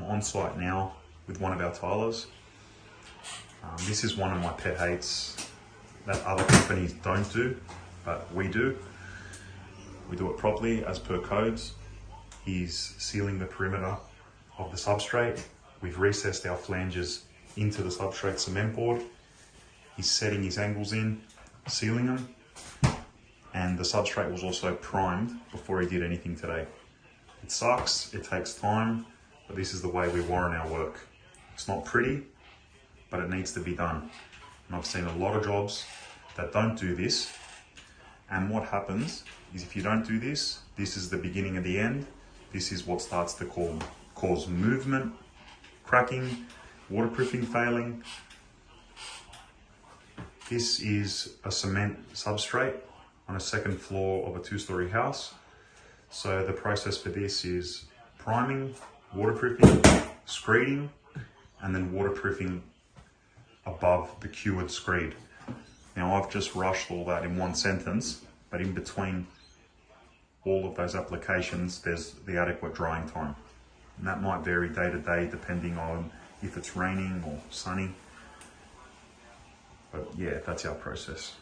on site now with one of our tilers. This is one of my pet hates that other companies don't do, but we do. We do it properly as per codes. He's sealing the perimeter of the substrate. We've recessed our flanges into the substrate cement board. He's setting his angles in, sealing them, and the substrate was also primed before he did anything today. It sucks, it takes time, but this is the way we warrant our work. It's not pretty, but it needs to be done. And I've seen a lot of jobs that don't do this, and what happens is if you don't do this, this is the beginning of the end. This is what starts to cause movement, cracking, waterproofing failing. This is a cement substrate on a second floor of a 2-story house. So the process for this is priming, waterproofing, screeding, and then waterproofing above the cured screed. Now I've just rushed all that in one sentence, but in between all of those applications, there's the adequate drying time. And that might vary day to day depending on if it's raining or sunny. But yeah, that's our process.